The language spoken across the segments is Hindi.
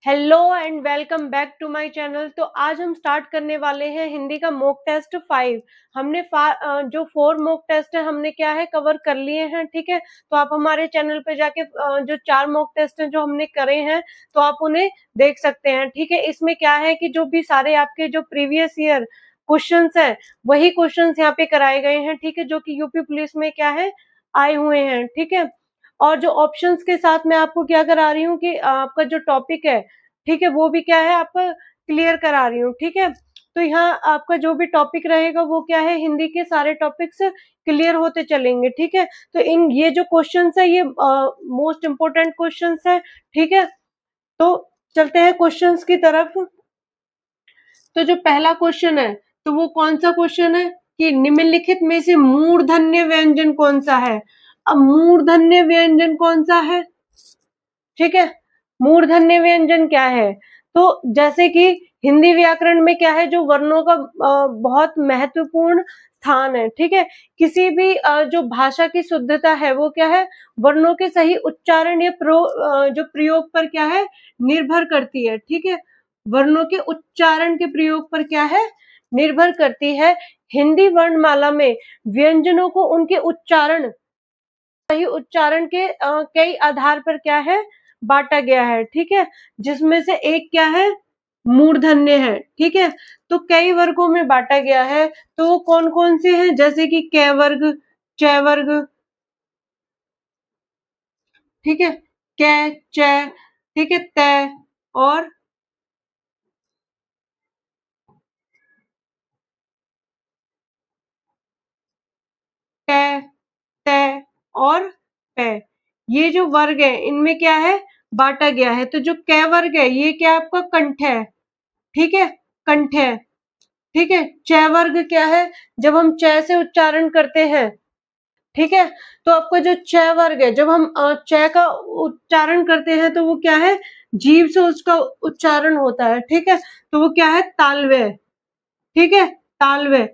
Hello and welcome back to my channel. तो आज हम स्टार्ट करने वाले हैं हिंदी का मॉक टेस्ट 5। हमने जो 4 मॉक टेस्ट है हमने क्या है कवर कर लिए हैं, ठीक है। तो आप हमारे चैनल पे जाके जो 4 मॉक टेस्ट हैं जो हमने करे हैं तो आप उन्हें देख सकते हैं, ठीक है। इसमें क्या है कि जो भी सारे आपके जो प्रीवियस ईयर क्वेश्चंस हैं वही क्वेश्चंस यहाँ पे कराए गए हैं, ठीक है, जो कि यूपी पुलिस में क्या है आए हुए हैं, ठीक है। और जो ऑप्शंस के साथ मैं आपको क्या करा रही हूँ कि आपका जो टॉपिक है, ठीक है, वो भी क्या है आपका क्लियर करा रही हूँ, ठीक है। तो यहाँ आपका जो भी टॉपिक रहेगा वो क्या है हिंदी के सारे टॉपिक्स क्लियर होते चलेंगे, ठीक है। तो इन ये जो क्वेश्चंस है ये मोस्ट इम्पोर्टेंट क्वेश्चंस है, ठीक है। तो चलते हैं क्वेश्चंस की तरफ। तो जो पहला क्वेश्चन है तो वो कौन सा क्वेश्चन है कि निम्नलिखित में से मूर्धन्य व्यंजन कौन सा है। अब मूर्धन्य व्यंजन कौन सा है, ठीक है। मूर्धन्य व्यंजन क्या है, तो जैसे कि हिंदी व्याकरण में क्या है जो वर्णों का बहुत महत्वपूर्ण स्थान है, ठीक है। किसी भी जो भाषा की शुद्धता है वो क्या है वर्णों के सही उच्चारण या जो प्रयोग पर क्या है निर्भर करती है, ठीक है। वर्णों के उच्चारण के प्रयोग पर क्या है निर्भर करती है। हिंदी वर्णमाला में व्यंजनों को उनके उच्चारण सही उच्चारण के कई आधार पर क्या है बांटा गया है, ठीक है। जिसमें से एक क्या है मूर्धन्य है, ठीक है। तो कई वर्गों में बांटा गया है, तो वो कौन कौन से हैं जैसे कि क वर्ग, च वर्ग, ठीक है, क च, ठीक है, त और ट, त और प। ये जो वर्ग है इनमें क्या है बांटा गया है। तो जो क वर्ग है ये क्या आपका कंठ है, ठीक है, कंठ है, ठीक है। च वर्ग क्या है जब हम च से उच्चारण करते हैं, ठीक है। तो आपका जो च वर्ग है जब हम च का उच्चारण करते हैं तो वो क्या है जीभ से उसका उच्चारण होता है, ठीक है। तो वो क्या है तालव्य, ठीक है, तालव्य।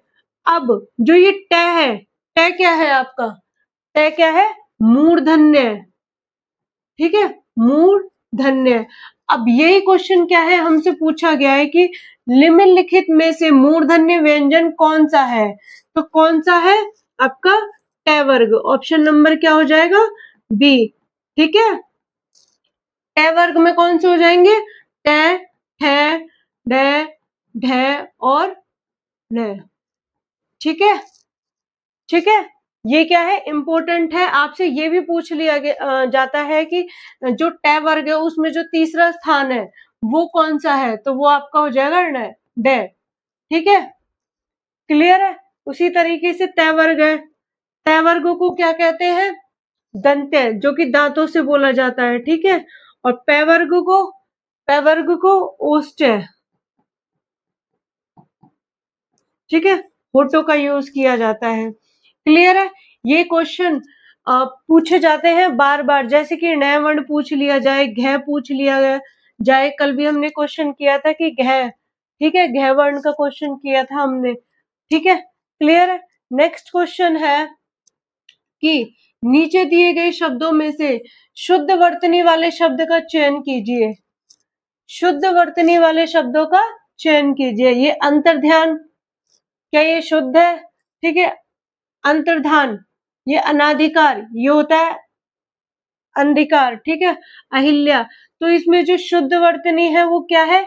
अब जो ये ट है, ट क्या है आपका, ट क्या है मूर्धन्य, ठीक है, मूर्धन्य। अब यही क्वेश्चन क्या है हमसे पूछा गया है कि निम्नलिखित में से मूर्धन्य व्यंजन कौन सा है। तो कौन सा है आपका ट वर्ग। ऑप्शन नंबर क्या हो जाएगा बी, ठीक है। ट वर्ग में कौन से हो जाएंगे ट, ठ, ड, ढ और न, ठीक है, ठीक है। ये क्या है इंपॉर्टेंट है, आपसे ये भी पूछ लिया जाता है कि जो ट वर्ग है उसमें जो तीसरा स्थान है वो कौन सा है, तो वो आपका हो जाएगा न, ड, ठीक है, क्लियर है। उसी तरीके से त वर्ग है, त वर्ग को क्या कहते हैं दंत्य, जो कि दांतों से बोला जाता है, ठीक है। और प वर्ग को ओष्ठ, ठीक है, होठों का यूज किया जाता है, क्लियर है। ये क्वेश्चन पूछे जाते हैं बार बार, जैसे कि न वर्ण पूछ लिया जाए, घ पूछ लिया जाए। कल भी हमने क्वेश्चन किया था कि घ, ठीक है, घ वर्ण का क्वेश्चन किया था हमने, ठीक है, क्लियर है। नेक्स्ट क्वेश्चन है कि नीचे दिए गए शब्दों में से शुद्ध वर्तनी वाले शब्द का चयन कीजिए। शुद्ध वर्तनी वाले शब्दों का चयन कीजिए। ये अंतर्ध्यान, क्या ये शुद्ध है, ठीक है। अंतर्धान, ये अनाधिकार, ये होता है अंधिकार, ठीक है। अहिल्या, तो इसमें जो शुद्ध वर्तनी है वो क्या है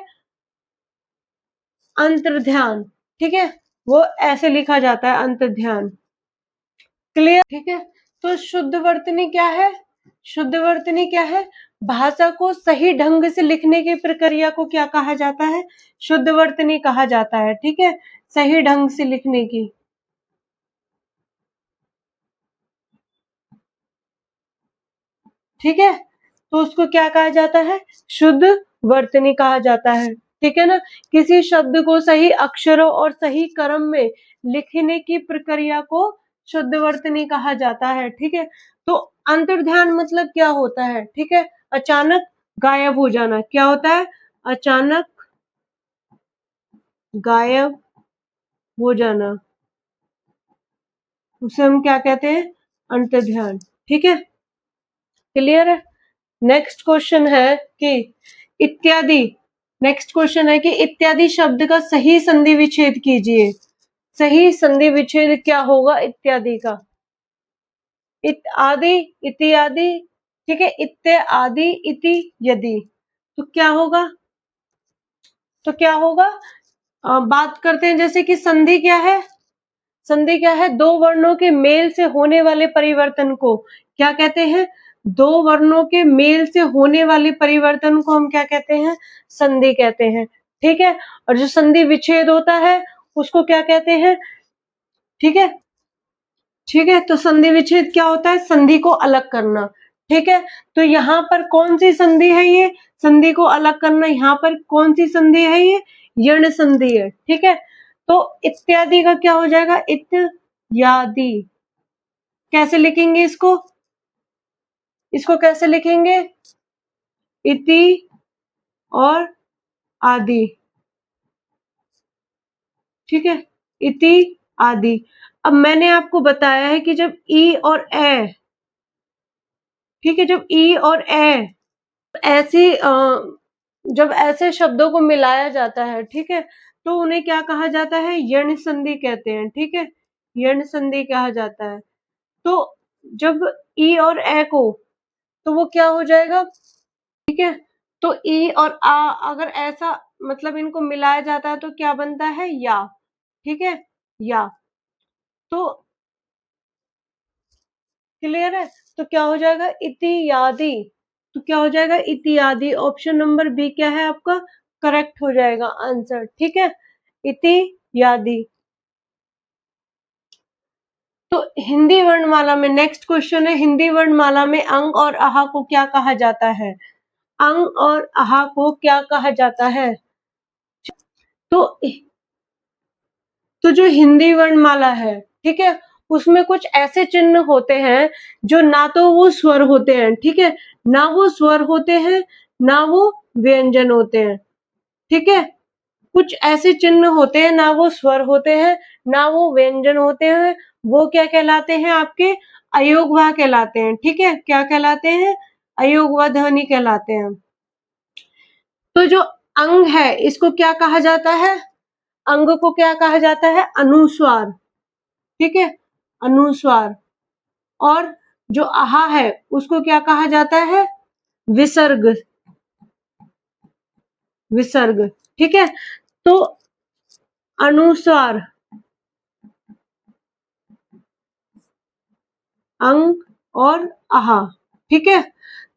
अंतर्ध्यान, ठीक है, वो ऐसे लिखा जाता है अंतर्ध्यान, क्लियर, ठीक है। तो शुद्ध वर्तनी क्या है, शुद्ध वर्तनी क्या है भाषा को सही ढंग से लिखने की प्रक्रिया को क्या कहा जाता है शुद्ध वर्तनी कहा जाता है, ठीक है, सही ढंग से लिखने की, ठीक है। तो उसको क्या कहा जाता है शुद्ध वर्तनी कहा जाता है, ठीक है ना। किसी शब्द को सही अक्षरों और सही क्रम में लिखने की प्रक्रिया को शुद्ध वर्तनी कहा जाता है, ठीक है। तो अंतर्ध्यान मतलब क्या होता है, ठीक है, अचानक गायब हो जाना, क्या होता है अचानक गायब हो जाना, उसे हम क्या कहते हैं अंतर्ध्यान, ठीक है, क्लियर है। नेक्स्ट क्वेश्चन है कि इत्यादि। नेक्स्ट क्वेश्चन है कि इत्यादि शब्द का सही संधि विच्छेद कीजिए। सही संधि विच्छेद क्या होगा इत्यादि का? इत आदि, इत्यादि, ठीक है, इत्ते आदि, इति यदि। तो क्या होगा? तो क्या होगा? बात करते हैं जैसे कि संधि क्या है? संधि क्या है? दो वर्णों के मेल से होने वाले परिवर्तन को क्या कहते हैं? दो वर्णों के मेल से होने वाले परिवर्तन को हम क्या कहते हैं? संधि कहते हैं, ठीक है। और जो संधि विच्छेद होता है उसको क्या कहते हैं? ठीक है, ठीक है। तो संधि विच्छेद क्या होता है? संधि को अलग करना, ठीक है। तो यहाँ पर कौन सी संधि है ये? संधि को अलग करना। यहाँ पर कौन सी संधि है ये? यण संधि है, ठीक है। तो इत्यादि का क्या हो जाएगा? इत्यादि। कैसे लिखेंगे इसको? इसको कैसे लिखेंगे? इति और आदि, ठीक है, इति आदि। अब मैंने आपको बताया है कि जब ई और ए, ठीक है, जब ई और ए ऐसी जब ऐसे शब्दों को मिलाया जाता है, ठीक है, तो उन्हें क्या कहा जाता है? यण संधि कहते हैं, ठीक है, यण संधि कहा जाता है। तो जब ई और ए को, तो वो क्या हो जाएगा? ठीक है, तो ई और आ अगर ऐसा मतलब इनको मिलाया जाता है तो क्या बनता है? या, ठीक है, या। तो क्लियर है? तो क्या हो जाएगा? इत्यादि। तो क्या हो जाएगा? इत्यादि। ऑप्शन नंबर बी क्या है आपका? करेक्ट हो जाएगा आंसर, ठीक है, इत्यादि। तो हिंदी वर्णमाला में नेक्स्ट क्वेश्चन है, हिंदी वर्णमाला में अंग और आहा को क्या कहा जाता है? अंग और आहा को क्या कहा जाता है? तो तो जो हिंदी वर्णमाला है, ठीक है, उसमें कुछ ऐसे चिन्ह होते हैं जो ना तो वो स्वर होते हैं, ठीक है, ना वो स्वर होते हैं, ना वो व्यंजन होते हैं, ठीक है। कुछ ऐसे चिन्ह होते हैं, ना वो स्वर होते हैं, ना वो व्यंजन होते हैं। वो क्या कहलाते हैं? आपके अयोगवाह कहलाते हैं, ठीक है। क्या कहलाते हैं? अयोगवाह ध्वनि कहलाते हैं। तो जो अंग है इसको क्या कहा जाता है? अंग को क्या कहा जाता है? अनुस्वार, ठीक है, अनुस्वार। और जो आहा है उसको क्या कहा जाता है? विसर्ग, विसर्ग, ठीक है। तो अनुस्वार, अंग और आहा, ठीक है।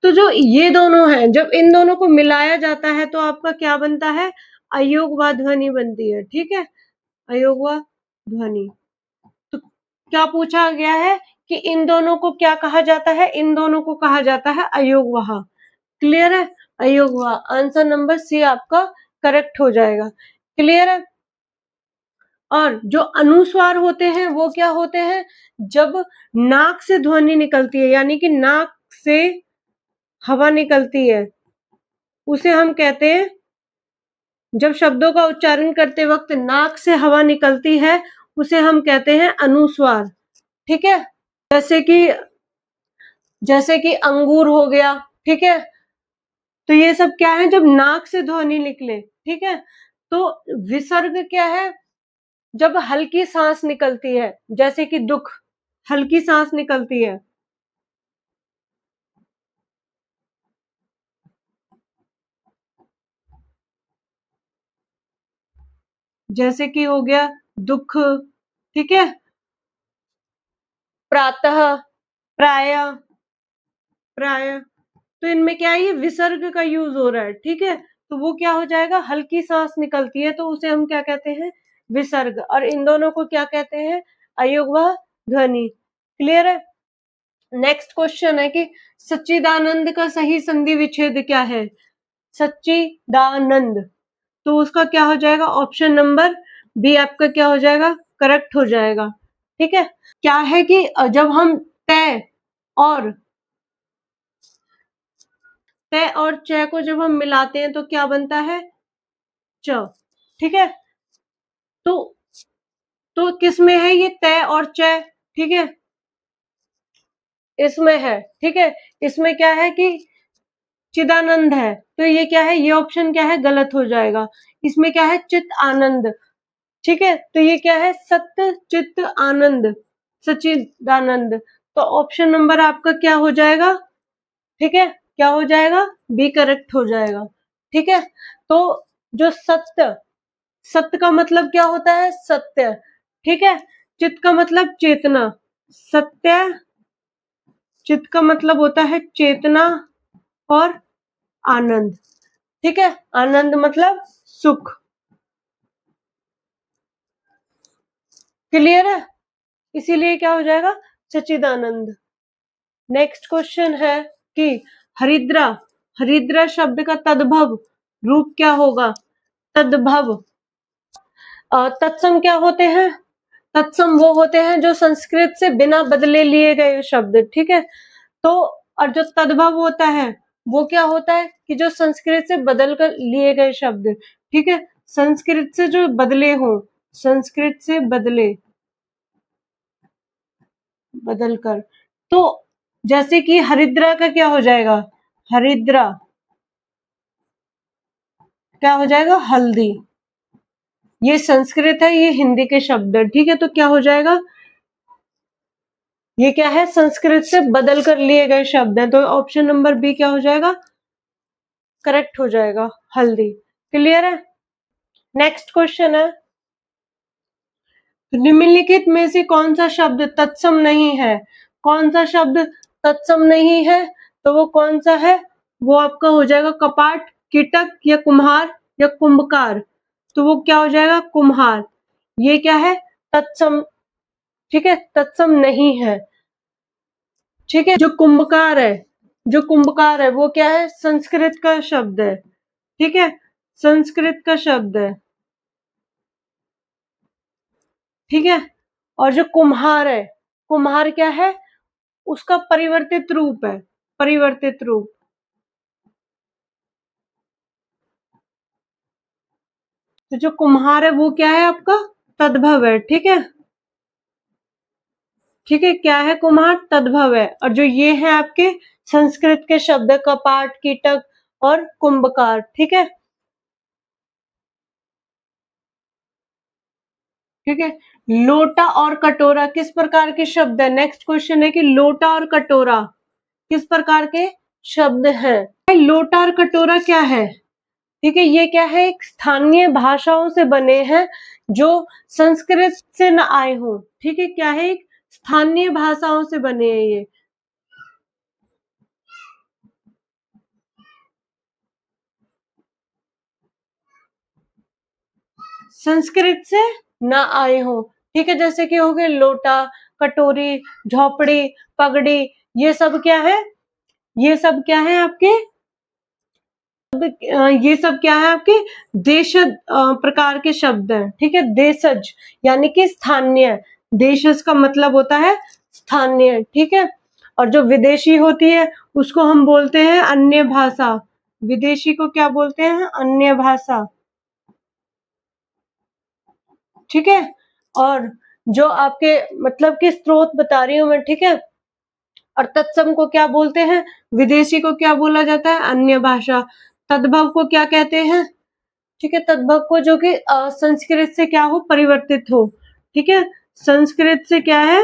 तो जो ये दोनों हैं, जब इन दोनों को मिलाया जाता है तो आपका क्या बनता है? अयोगवाह ध्वनि बनती है, ठीक है, अयोगवाह ध्वनि। तो क्या पूछा गया है कि इन दोनों को क्या कहा जाता है? इन दोनों को कहा जाता है अयोगवाह। क्लियर है? अयोगवाह। आंसर नंबर सी आपका करेक्ट हो जाएगा। क्लियर है? और जो अनुस्वार होते हैं वो क्या होते हैं? जब नाक से ध्वनि निकलती है, यानी कि नाक से हवा निकलती है, उसे हम कहते हैं, जब शब्दों का उच्चारण करते वक्त नाक से हवा निकलती है उसे हम कहते हैं अनुस्वार, ठीक है। जैसे कि अंगूर हो गया, ठीक है। तो ये सब क्या है? जब नाक से ध्वनि निकले, ठीक है। तो विसर्ग क्या है? जब हल्की सांस निकलती है, जैसे कि दुख, हल्की सांस निकलती है, जैसे कि हो गया दुख, ठीक है, प्रातः, प्राय, प्राय। तो इनमें क्या है? ये विसर्ग का यूज हो रहा है, ठीक है। तो वो क्या हो जाएगा? हल्की सांस निकलती है तो उसे हम क्या कहते हैं? विसर्ग। और इन दोनों को क्या कहते हैं? अयोगवाह ध्वनि। क्लियर है? नेक्स्ट क्वेश्चन है कि सच्चिदानंद का सही संधि विच्छेद क्या है? सच्चिदानंद। तो उसका क्या हो जाएगा? ऑप्शन नंबर बी आपका क्या हो जाएगा? करेक्ट हो जाएगा, ठीक है। क्या है कि जब हम तय और च को जब हम मिलाते हैं तो क्या बनता है? च, ठीक है। तो किस में है ये तय और च? ठीक है, इसमें है, ठीक है। इसमें क्या है कि चिदानंद है, तो ये क्या है, ये ऑप्शन क्या है, गलत हो जाएगा। इसमें क्या है, चित आनंद। ठीक है, तो ये क्या है, सत्य चित्त आनंद, सच्चिदानंद। तो ऑप्शन नंबर आपका क्या हो जाएगा, ठीक है, क्या हो जाएगा, बी करेक्ट हो जाएगा। ठीक है, तो जो सत्य, सत्य का मतलब क्या होता है, सत्य। ठीक है, चित्त का मतलब चेतना, सत्य, चित्त का मतलब होता है चेतना, और आनंद। ठीक है, आनंद मतलब सुख। क्लियर है, इसीलिए क्या हो जाएगा, सच्चिदानंद। नेक्स्ट क्वेश्चन है कि हरिद्रा, हरिद्रा शब्द का तद्भव रूप क्या होगा, तद्भव। तत्सम क्या होते हैं, तत्सम वो होते हैं जो संस्कृत से बिना बदले लिए गए शब्द। ठीक है, तो और जो तद्भव होता है वो क्या होता है कि जो संस्कृत से बदल कर लिए गए शब्द। ठीक है, संस्कृत से जो बदले हो, संस्कृत से बदले, बदल कर। तो जैसे कि हरिद्रा का क्या हो जाएगा, हरिद्रा क्या हो जाएगा, हल्दी। ये संस्कृत है, ये हिंदी के शब्द है। ठीक है, तो क्या हो जाएगा, ये क्या है, संस्कृत से बदल कर लिए गए शब्द हैं, तो ऑप्शन नंबर बी क्या हो जाएगा, करेक्ट हो जाएगा, हल्दी। क्लियर है। नेक्स्ट क्वेश्चन है, निम्नलिखित में से कौन सा शब्द तत्सम नहीं है, कौन सा शब्द तत्सम नहीं है, तो वो कौन सा है, वो आपका हो जाएगा कपाट, कीटक, या कुम्हार, या कुंभकार। तो वो क्या हो जाएगा, कुम्हार। ये क्या है, तत्सम। ठीक है, तत्सम नहीं है। ठीक है, जो कुंभकार है, जो कुंभकार है वो क्या है, संस्कृत का शब्द है। ठीक है, संस्कृत का शब्द है। ठीक है, और जो कुम्हार है, कुम्हार क्या है, उसका परिवर्तित रूप है, परिवर्तित रूप। तो जो कुम्हार है वो क्या है आपका, तद्भव है। ठीक है, ठीक है, क्या है, कुम्हार तद्भव है। और जो ये है आपके संस्कृत के शब्द है, कपाट, कीटक और कुंभकार। ठीक है, ठीक है, लोटा और कटोरा किस प्रकार के शब्द है, नेक्स्ट क्वेश्चन है कि लोटा और कटोरा किस प्रकार के शब्द हैं। लोटा और कटोरा क्या है, ठीक है, ये क्या है, एक स्थानीय भाषाओं से बने हैं जो संस्कृत से न आए हो। ठीक है, क्या है, एक स्थानीय भाषाओं से बने हैं ये, संस्कृत से ना आए हो। ठीक है, जैसे कि हो गए लोटा, कटोरी, झोपड़ी, पगड़ी, ये सब क्या है, ये सब क्या है आपके, ये सब क्या है आपके देशज प्रकार के शब्द हैं। ठीक है, देशज यानी कि स्थानीय, देशज का मतलब होता है स्थानीय। ठीक है, और जो विदेशी होती है उसको हम बोलते हैं अन्य भाषा, विदेशी को क्या बोलते हैं, अन्य भाषा। ठीक है, और जो आपके मतलब के स्रोत बता रही हूँ मैं। ठीक है, और तत्सम को क्या बोलते हैं, विदेशी को क्या बोला जाता है, अन्य भाषा। तद्भव को क्या कहते हैं, ठीक है, तद्भव को जो कि संस्कृत से क्या हो, परिवर्तित हो। ठीक है, संस्कृत से क्या है,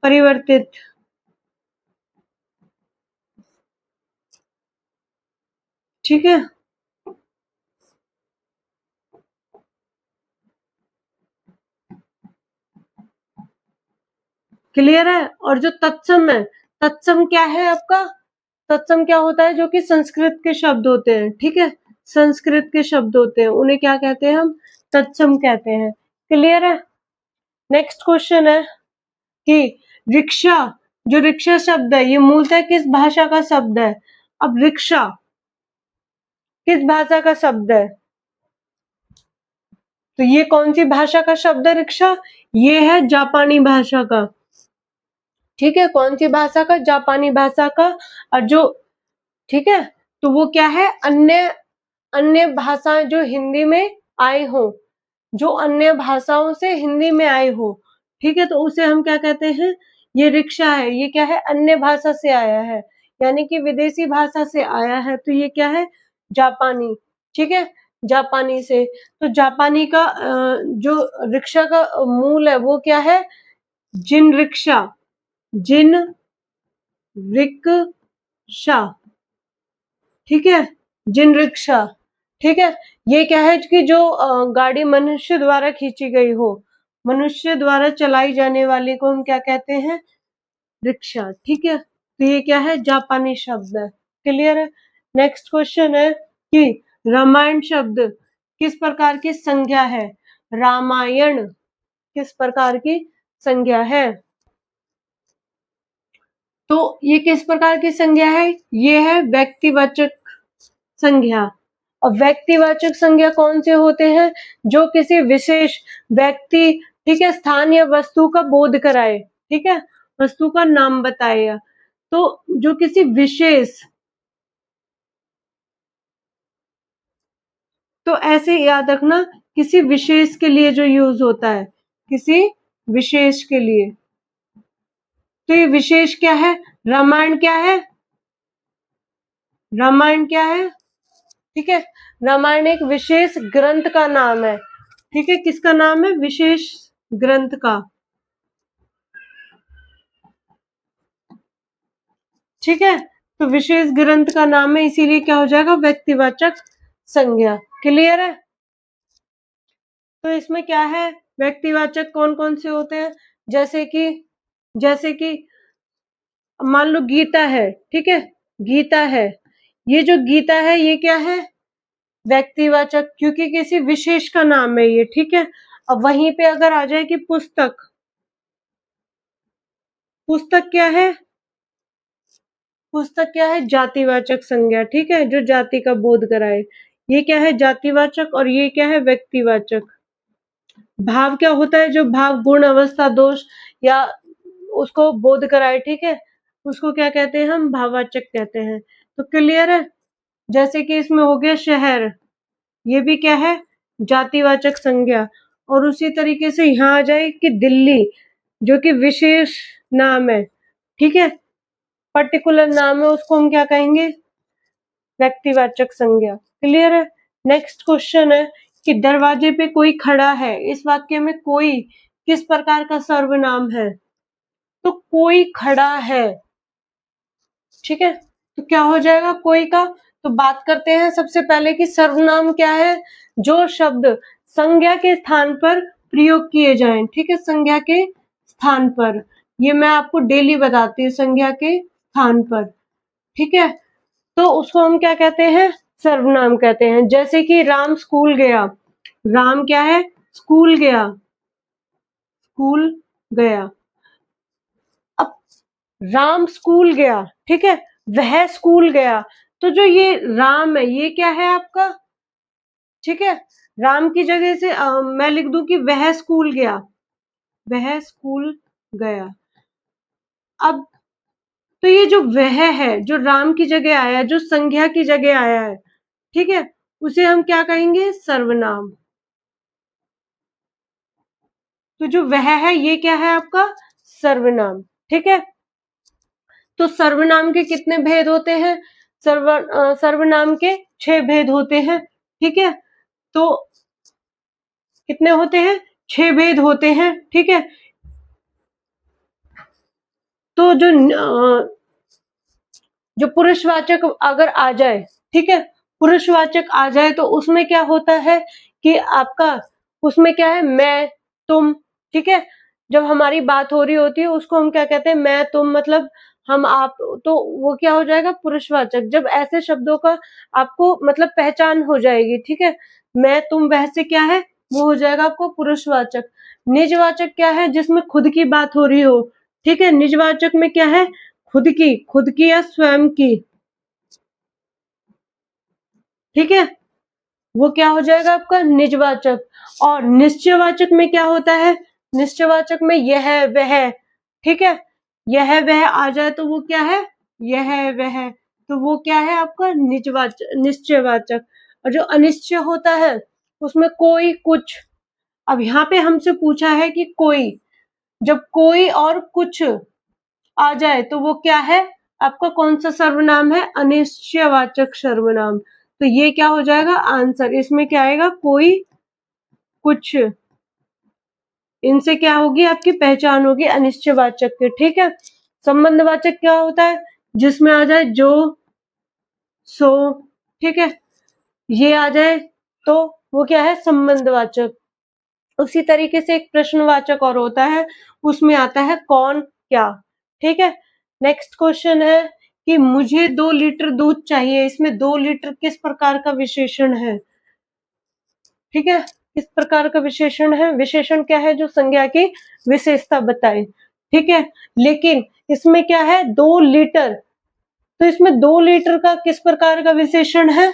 परिवर्तित। ठीक है, क्लियर है। और जो तत्सम है, तत्सम क्या है आपका, तत्सम क्या होता है, जो कि संस्कृत के शब्द होते हैं। ठीक है, संस्कृत के शब्द होते हैं, उन्हें क्या कहते हैं हम, तत्सम कहते हैं। क्लियर है। नेक्स्ट क्वेश्चन है कि रिक्शा, जो रिक्शा शब्द है ये मूलतः किस भाषा का शब्द है। अब रिक्शा किस भाषा का शब्द है, तो ये कौन सी भाषा का शब्द है, रिक्शा, ये है जापानी भाषा का। ठीक है, कौन सी भाषा का, जापानी भाषा का। और जो, ठीक है, तो वो क्या है, अन्य, अन्य भाषाएं जो हिंदी में आए हो, जो अन्य भाषाओं से हिंदी में आए हो। ठीक है, तो उसे हम क्या कहते हैं, ये रिक्शा है, ये क्या है, अन्य भाषा से आया है, यानी कि विदेशी भाषा से आया है, तो ये क्या है, जापानी। ठीक है, जापानी से। तो जापानी का जो रिक्शा का मूल है वो क्या है, जिन रिक्शा, जिन रिक्शा। ठीक है, जिन रिक्शा। ठीक है, ये क्या है कि जो गाड़ी मनुष्य द्वारा खींची गई हो, मनुष्य द्वारा चलाई जाने वाली को हम क्या कहते हैं, रिक्शा। ठीक है, तो ये क्या है, जापानी शब्द है। क्लियर है। नेक्स्ट क्वेश्चन है कि रामायण शब्द किस प्रकार की संज्ञा है, रामायण किस प्रकार की संज्ञा है। तो ये किस प्रकार की संज्ञा है, ये है व्यक्तिवाचक संज्ञा। और व्यक्तिवाचक संज्ञा कौन से होते हैं, जो किसी विशेष व्यक्ति, ठीक है, स्थान या वस्तु का बोध कराए। ठीक है, वस्तु का नाम बताएगा। तो जो किसी विशेष, तो ऐसे याद रखना, किसी विशेष के लिए जो यूज होता है, किसी विशेष के लिए। तो ये विशेष क्या है, रामायण क्या है, रामायण क्या है। ठीक है, रामायण एक विशेष ग्रंथ का नाम है। ठीक है, किसका नाम है, विशेष ग्रंथ का। ठीक है, तो विशेष ग्रंथ का नाम है, इसीलिए क्या हो जाएगा, व्यक्तिवाचक संज्ञा। क्लियर है। तो इसमें क्या है, व्यक्तिवाचक कौन कौन से होते हैं, जैसे कि मान लो गीता है। ठीक है, गीता है, ये जो गीता है ये क्या है, व्यक्तिवाचक, क्योंकि किसी विशेष का नाम है ये। ठीक है, अब वहीं पे अगर आ जाए कि पुस्तक, पुस्तक क्या है, पुस्तक क्या है, जातिवाचक संज्ञा। ठीक है, जो जाति का बोध कराए, ये क्या है, जातिवाचक, और ये क्या है, व्यक्तिवाचक। भाव क्या होता है, जो भाव गुण अवस्था दोष या उसको बोध कराए। ठीक है, उसको क्या कहते हैं, हम भाववाचक कहते हैं। तो क्लियर है। जैसे कि इसमें हो गया शहर, ये भी क्या है, जातिवाचक संज्ञा। और उसी तरीके से यहाँ आ जाए कि दिल्ली, जो कि विशेष नाम है। ठीक है, पर्टिकुलर नाम है, उसको हम क्या कहेंगे, व्यक्तिवाचक संज्ञा। क्लियर है। नेक्स्ट क्वेश्चन है कि दरवाजे पे कोई खड़ा है, इस वाक्य में कोई किस प्रकार का सर्वनाम है। तो कोई खड़ा है। ठीक है, तो क्या हो जाएगा कोई का। तो बात करते हैं सबसे पहले कि सर्वनाम क्या है, जो शब्द संज्ञा के स्थान पर प्रयोग किए जाएं। ठीक है, संज्ञा के स्थान पर, ये मैं आपको डेली बताती हूँ, संज्ञा के स्थान पर। ठीक है, तो उसको हम क्या कहते हैं, सर्वनाम कहते हैं। जैसे कि राम स्कूल गया, राम क्या है, स्कूल गया, स्कूल गया। अब राम स्कूल गया, ठीक है, वह स्कूल गया। तो जो ये राम है ये क्या है आपका, ठीक है, राम की जगह से मैं लिख दूं कि वह स्कूल गया, वह स्कूल गया। अब तो ये जो वह है, जो राम की जगह आया है, जो संज्ञा की जगह आया है, ठीक है, उसे हम क्या कहेंगे, सर्वनाम। तो जो वह है ये क्या है आपका, सर्वनाम। ठीक है, तो सर्वनाम के कितने भेद होते हैं, सर्वनाम के 6 भेद होते हैं। ठीक है, तो कितने होते हैं, 6 भेद होते हैं। ठीक है, तो जो पुरुषवाचक अगर आ जाए, ठीक है, पुरुषवाचक आ जाए तो उसमें क्या होता है कि आपका, उसमें क्या है, मैं तुम। ठीक है, जब हमारी बात हो रही होती है उसको हम क्या कहते हैं, मैं तुम, मतलब हम आप। तो वो क्या हो जाएगा, पुरुषवाचक। जब ऐसे शब्दों का आपको मतलब पहचान हो जाएगी, ठीक है, मैं तुम वह से क्या है, वो हो जाएगा आपको पुरुषवाचक। निजवाचक क्या है, जिसमें खुद की बात हो रही हो। ठीक है, निजवाचक में क्या है, खुद की या स्वयं की। ठीक है, वो क्या हो जाएगा आपका, निजवाचक। और निश्चयवाचक में क्या होता है, निश्चयवाचक में यह वह। ठीक है, यह वह आ जाए तो वो क्या है, यह वह, तो वो क्या है आपका, निश्चयवाचक। और जो अनिश्चय होता है उसमें कोई कुछ। अब यहाँ पे हमसे पूछा है कि कोई, जब कोई और कुछ आ जाए तो वो क्या है, आपका कौन सा सर्वनाम है? अनिश्चयवाचक सर्वनाम। तो ये क्या हो जाएगा आंसर? इसमें क्या आएगा? कोई, कुछ। इनसे क्या होगी? आपकी पहचान होगी अनिश्चयवाचक की। ठीक है। संबंधवाचक क्या होता है? जिसमें आ जाए जो, सो। ठीक है, ये आ जाए तो वो क्या है? संबंधवाचक। उसी तरीके से एक प्रश्नवाचक और होता है, उसमें आता है कौन, क्या। ठीक है। नेक्स्ट क्वेश्चन है कि मुझे 2 लीटर दूध चाहिए। इसमें 2 लीटर किस प्रकार का विशेषण है? ठीक है, किस प्रकार का विशेषण है? विशेषण क्या है? जो संज्ञा की विशेषता बताए। ठीक है, लेकिन इसमें क्या है? 2 लीटर। तो इसमें 2 लीटर का किस प्रकार का विशेषण है?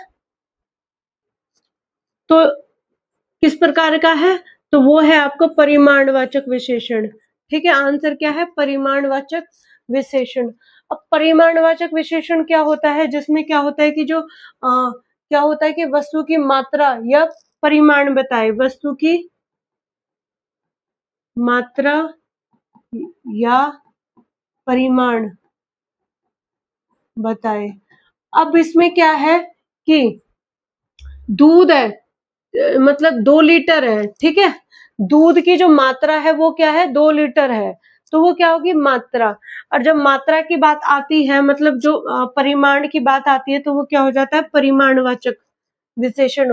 तो किस प्रकार का है? तो वो है आपका परिमाणवाचक विशेषण। ठीक है, आंसर क्या है? परिमाणवाचक विशेषण। अब परिमाणवाचक विशेषण क्या होता है? जिसमें क्या होता है कि जो क्या होता है कि वस्तु की मात्रा या परिमाण बताए, वस्तु की मात्रा या परिमाण बताए। अब इसमें क्या है कि दूध है, मतलब 2 लीटर है। ठीक है, दूध की जो मात्रा है वो क्या है? 2 लीटर है। तो वो क्या होगी? मात्रा। और जब मात्रा की बात आती है, मतलब जो परिमाण की बात आती है, तो वो क्या हो जाता है? परिमाणवाचक विशेषण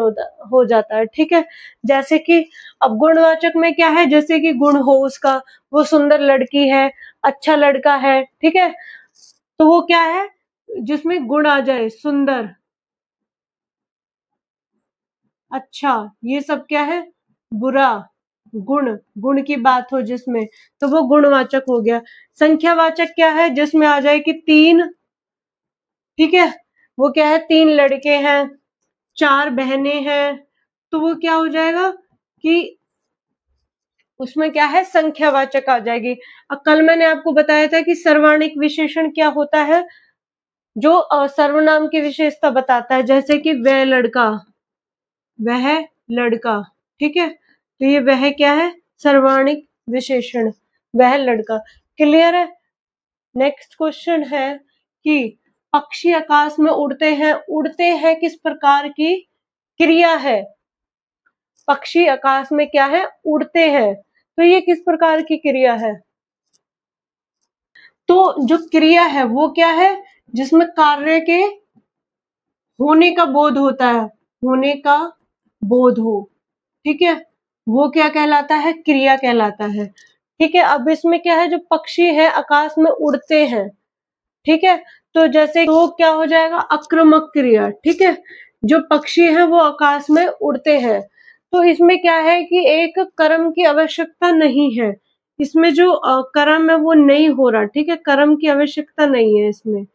हो जाता है। ठीक है, जैसे कि अब गुणवाचक में क्या है? जैसे कि गुण हो उसका, वो सुंदर लड़की है, अच्छा लड़का है। ठीक है, तो वो क्या है? जिसमें गुण आ जाए, सुंदर, अच्छा, ये सब क्या है? बुरा। गुण, गुण की बात हो जिसमें, तो वो गुणवाचक हो गया। संख्यावाचक क्या है? जिसमें आ जाए कि 3। ठीक है, वो क्या है? 3 लड़के हैं, 4 बहनें हैं। तो वो क्या हो जाएगा कि उसमें क्या है? संख्यावाचक आ जाएगी। अब कल मैंने आपको बताया था कि सर्वाणिक विशेषण क्या होता है? जो सर्वनाम की विशेषता बताता है, जैसे कि वह लड़का, वह लड़का। ठीक है, तो ये वह क्या है? सर्वाणिक विशेषण, वह लड़का। क्लियर है। नेक्स्ट क्वेश्चन है कि पक्षी आकाश में उड़ते हैं। उड़ते हैं किस प्रकार की क्रिया है? पक्षी आकाश में क्या है? उड़ते हैं। तो ये किस प्रकार की क्रिया है? तो जो क्रिया है वो क्या है? जिसमें कार्य के होने का बोध होता है, होने का बोध हो। ठीक है, वो क्या कहलाता है? क्रिया कहलाता है। ठीक है, अब इसमें क्या है? जो पक्षी है आकाश में उड़ते हैं। ठीक है, तो जैसे तो क्या हो जाएगा? आक्रामक क्रिया। ठीक है, जो पक्षी है वो आकाश में उड़ते हैं। तो इसमें क्या है कि एक कर्म की आवश्यकता नहीं है। इसमें जो कर्म है वो नहीं हो रहा। ठीक है, कर्म की आवश्यकता नहीं है इसमें,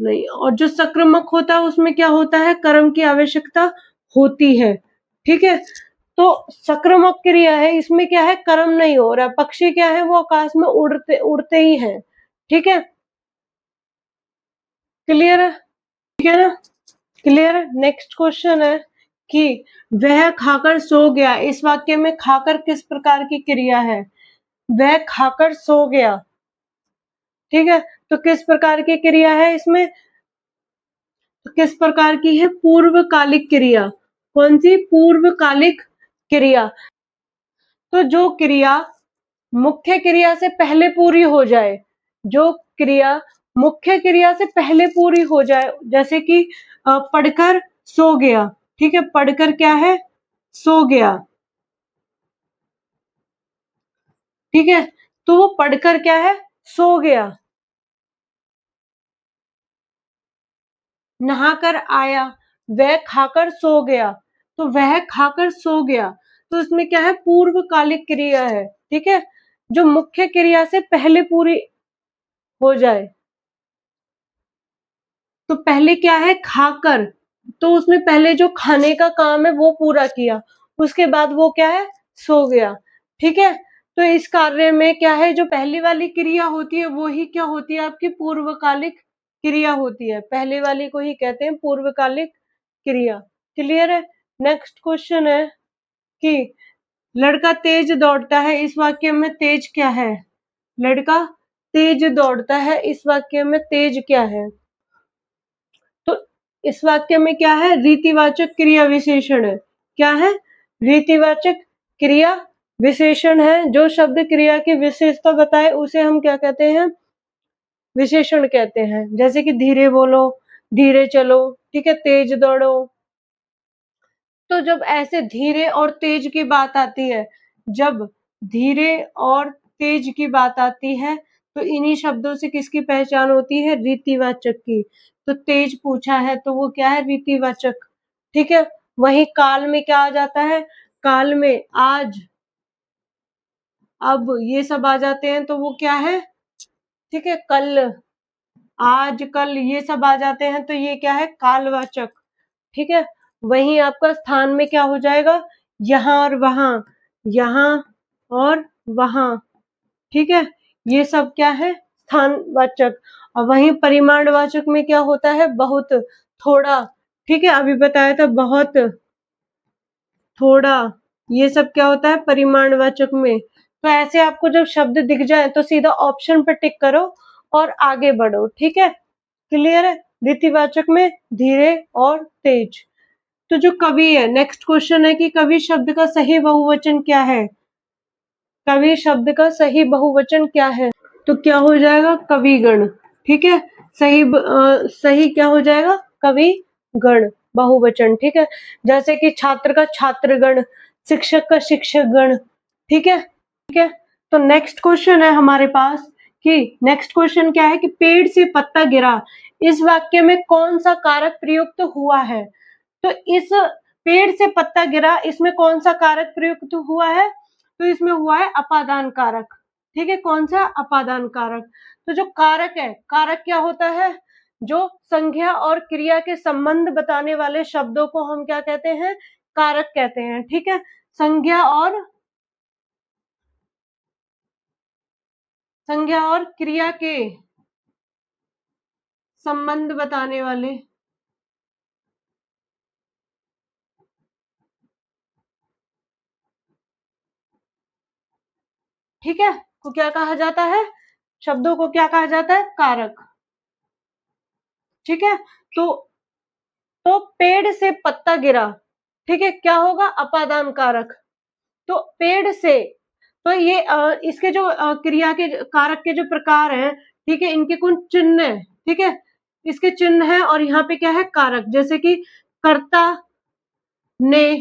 नहीं। और जो सक्रमक होता है उसमें क्या होता है? कर्म की आवश्यकता होती है। ठीक है, तो सक्रमक क्रिया है, इसमें क्या है? कर्म नहीं हो रहा। पक्षी क्या है? वो आकाश में उड़ते उड़ते ही है। ठीक है, क्लियर है? ठीक है ना? क्लियर। नेक्स्ट क्वेश्चन है कि वह खाकर सो गया। इस वाक्य में खाकर किस प्रकार की क्रिया है? वह खाकर सो गया। ठीक है, तो किस प्रकार की क्रिया है इसमें? तो किस प्रकार की है? पूर्वकालिक क्रिया। कौन सी? पूर्वकालिक क्रिया। तो जो क्रिया मुख्य क्रिया से पहले पूरी हो जाए, जो क्रिया मुख्य क्रिया से पहले पूरी हो जाए, जैसे कि पढ़कर सो गया। ठीक है, पढ़कर क्या है? सो गया। ठीक है, तो वो पढ़कर क्या है? सो गया। नहाकर आया, वह खाकर सो गया। तो वह खाकर सो गया, तो इसमें क्या है? पूर्वकालिक क्रिया है। ठीक है, जो मुख्य क्रिया से पहले पूरी हो जाए। तो पहले क्या है? खाकर, तो उसने पहले जो खाने का काम है वो पूरा किया, उसके बाद वो क्या है? सो गया। ठीक है, तो इस कार्य में क्या है? जो पहली वाली क्रिया होती है वो ही क्या होती है? आपकी पूर्वकालिक क्रिया होती है। पहले वाली को ही कहते हैं पूर्वकालिक क्रिया। क्लियर है। नेक्स्ट क्वेश्चन है कि लड़का तेज दौड़ता है। इस वाक्य में तेज क्या है? लड़का तेज दौड़ता है, इस वाक्य में तेज क्या है? तो इस वाक्य में क्या है? रीतिवाचक क्रिया विशेषण है। क्या है? रीतिवाचक क्रिया विशेषण है। जो शब्द क्रिया की विशेषता बताए उसे हम क्या कहते हैं? विशेषण कहते हैं। जैसे कि धीरे बोलो, धीरे चलो, ठीक है, तेज दौड़ो। तो जब ऐसे धीरे और तेज की बात आती है, जब धीरे और तेज की बात आती है, तो इन्हीं शब्दों से किसकी पहचान होती है? रीतिवाचक की। तो तेज पूछा है तो वो क्या है? रीतिवाचक। ठीक है। वहीं काल में क्या आ जाता है? काल में आज, अब, ये सब आ जाते हैं तो वो क्या है? ठीक है, कल, आज, कल, ये सब आ जाते हैं तो ये क्या है? कालवाचक। ठीक है। वहीं आपका स्थान में क्या हो जाएगा? यहाँ और वहां, यहाँ और वहां। ठीक है, ये सब क्या है? स्थानवाचक। और वहीं परिमाणवाचक में क्या होता है? बहुत, थोड़ा। ठीक है, अभी बताया था, बहुत, थोड़ा, ये सब क्या होता है? परिमाणवाचक में। तो ऐसे आपको जब शब्द दिख जाए तो सीधा ऑप्शन पर टिक करो और आगे बढ़ो। ठीक है, क्लियर है? रीतिवाचक में धीरे और तेज। तो जो कवि है, नेक्स्ट क्वेश्चन है कि कवि शब्द का सही बहुवचन क्या है? कवि शब्द का सही बहुवचन क्या है? तो क्या हो जाएगा? कविगण। ठीक है, सही क्या हो जाएगा? कविगण बहुवचन। ठीक है, जैसे कि छात्र का छात्रगण, शिक्षक का शिक्षकगण। ठीक है, ठीक है। तो नेक्स्ट क्वेश्चन है हमारे पास कि नेक्स्ट क्वेश्चन क्या है कि पेड़ से पत्ता गिरा, इस वाक्य में कौन सा कारक प्रयुक्त हुआ है? तो इस पेड़ से पत्ता गिरा, इसमें कौन सा कारक प्रयुक्त हुआ है? तो इसमें हुआ है अपादान कारक। ठीक है, कौन सा? अपादान कारक। तो जो कारक है, कारक क्या होता है? जो संज्ञा और क्रिया के संबंध बताने वाले शब्दों को हम क्या कहते हैं? कारक कहते हैं। ठीक है, संज्ञा और क्रिया के संबंध बताने वाले, ठीक है, को क्या कहा जाता है? शब्दों को क्या कहा जाता है? कारक। ठीक है, तो पेड़ से पत्ता गिरा, ठीक है, क्या होगा? अपादान कारक। तो पेड़ से, तो ये इसके जो क्रिया के कारक के जो प्रकार हैं, ठीक है, इनके कुछ चिन्ह है। ठीक है, इसके चिन्ह है और यहाँ पे क्या है? कारक। जैसे कि कर्ता ने,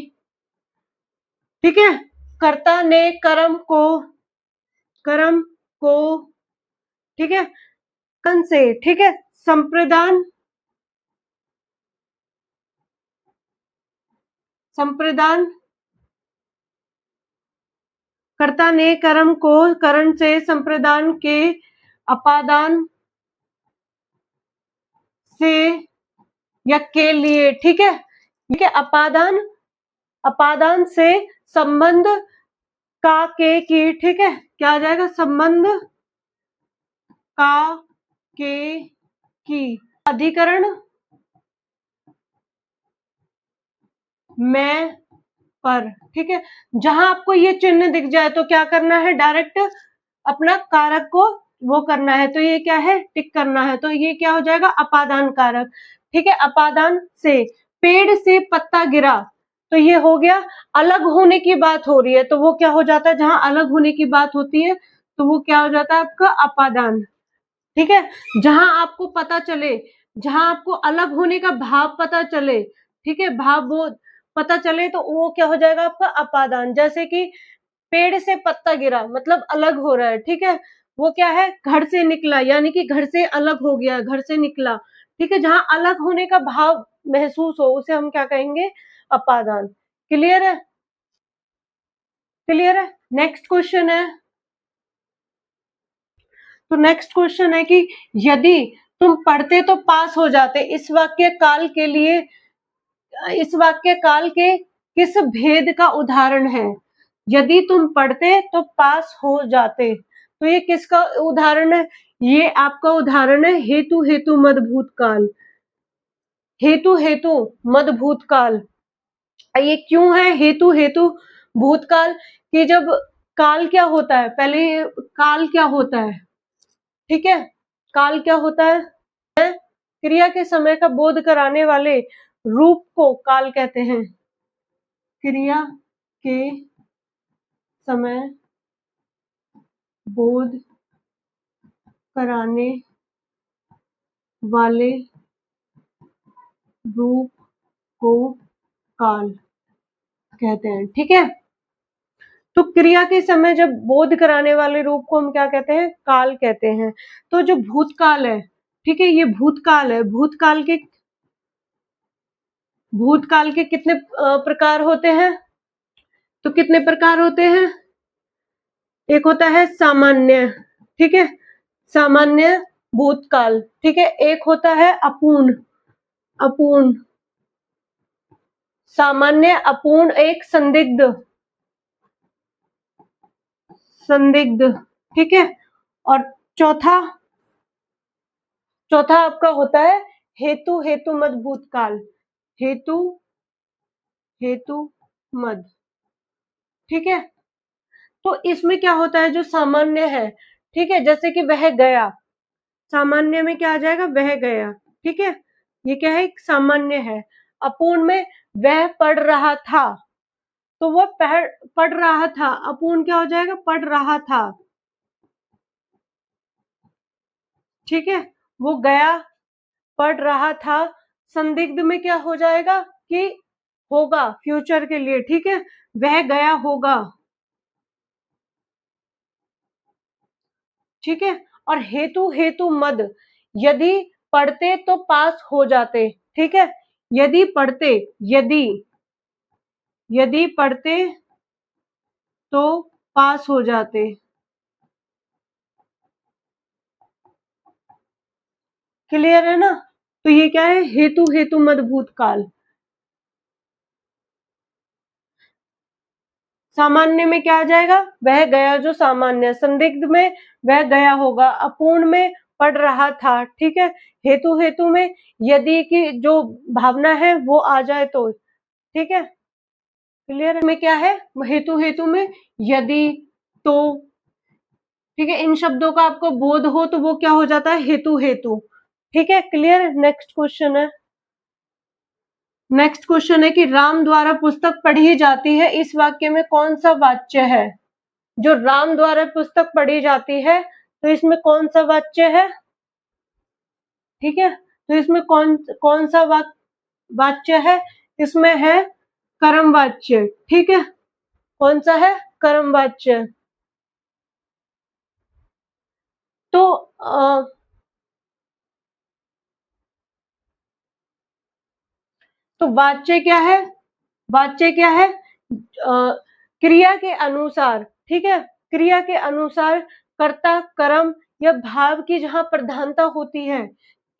ठीक है, कर्ता ने कर्म को, ठीक है, कन से, ठीक है, संप्रदान, संप्रदान, कर्ता ने कर्म को करण से, संप्रदान के, अपादान से या के लिए। ठीक है, ठीक है, अपादान, अपादान से, संबंध, का, के, की। ठीक है, क्या आ जाएगा? संबंध, का, के, की, अधिकरण, मैं, पर। ठीक है, जहां आपको ये चिन्ह दिख जाए तो क्या करना है? डायरेक्ट अपना कारक को वो करना है। तो ये क्या है? टिक करना है। तो ये क्या हो जाएगा? अपादान कारक। ठीक है, अपादान से, पेड़ से पत्ता गिरा, तो ये हो गया, अलग होने की बात हो रही है तो वो क्या हो जाता है? जहां अलग होने की बात होती है तो वो क्या हो जाता है? आपका अपादान। ठीक है, जहां आपको पता चले, जहां आपको अलग होने का भाव पता चले, ठीक है, भाव वो पता चले तो वो क्या हो जाएगा? आपका अपादान। जैसे कि पेड़ से पत्ता गिरा मतलब अलग हो रहा है। ठीक है, वो क्या है? घर से निकला, यानी कि घर से अलग हो गया, घर से निकला। ठीक है, जहां अलग होने का भाव महसूस हो उसे हम क्या कहेंगे? अपादान। क्लियर है? क्लियर है? नेक्स्ट क्वेश्चन है, तो नेक्स्ट क्वेश्चन है कि यदि तुम पढ़ते तो पास हो जाते, इस वाक्य काल के लिए, इस वाक्य काल के किस भेद का उदाहरण है? यदि तुम पढ़ते तो पास हो जाते, तो ये किसका उदाहरण है? ये आपका उदाहरण है हेतु हेतु मद भूतकाल। हेतु हेतु मद भूतकाल। ये क्यों है हेतु हेतु भूतकाल? कि जब काल क्या होता है, पहले काल क्या होता है, ठीक है, काल क्या होता है, क्रिया के समय का बोध कराने वाले रूप को काल कहते हैं। क्रिया के समय बोध कराने वाले रूप को काल कहते हैं, ठीक है। तो क्रिया के समय जब बोध कराने वाले रूप को हम क्या कहते हैं, काल कहते हैं। तो जो भूतकाल है, ठीक है, ये भूतकाल है। भूतकाल के कितने प्रकार होते हैं, तो कितने प्रकार होते हैं, एक होता है सामान्य, ठीक है, सामान्य भूतकाल, ठीक है, एक होता है अपूर्ण, अपूर्ण सामान्य, अपूर्ण एक संदिग्ध, संदिग्ध, ठीक है, और चौथा चौथा आपका होता है हेतु, हेतु मद भूतकाल, हेतु, हेतु मद, ठीक है। तो इसमें क्या होता है, जो सामान्य है, ठीक है, जैसे कि वह गया, सामान्य में क्या आ जाएगा, वह गया, ठीक है, ये क्या है, एक सामान्य है। अपूर्ण में वह पढ़ रहा था, तो वह पढ़ रहा था, अपूर्ण क्या हो जाएगा, पढ़ रहा था, ठीक है, वो गया, पढ़ रहा था। संदिग्ध में क्या हो जाएगा कि होगा, फ्यूचर के लिए, ठीक है, वह गया होगा, ठीक है। और हेतु, हेतु मद, यदि पढ़ते तो पास हो जाते, ठीक है, यदि पढ़ते, यदि यदि पढ़ते तो पास हो जाते, क्लियर है ना। तो ये क्या है, हेतु, हेतु मद भूतकाल। सामान्य में क्या आ जाएगा, वह गया, जो सामान्य, संदिग्ध में वह गया होगा, अपूर्ण में पढ़ रहा था, ठीक है, हेतु, हेतु में यदि की जो भावना है वो आ जाए तो, ठीक है, क्लियर में क्या है, हेतु, हेतु में यदि, तो, ठीक है, इन शब्दों का आपको बोध हो तो वो क्या हो जाता है, हेतु, हेतु, ठीक है, क्लियर। नेक्स्ट क्वेश्चन है, नेक्स्ट क्वेश्चन है कि राम द्वारा पुस्तक पढ़ी जाती है, इस वाक्य में कौन सा वाच्य है, जो राम द्वारा पुस्तक पढ़ी जाती है, तो इसमें कौन सा वाच्य है, ठीक है, तो इसमें कौन कौन सा वाच्य है, इसमें है कर्म वाच्य, ठीक है, कौन सा है, कर्म वाच्य। तो तो वाच्य क्या है, वाच्य क्या है, क्रिया के अनुसार, ठीक है, क्रिया के अनुसार कर्ता, कर्म या भाव की जहां प्रधानता होती है,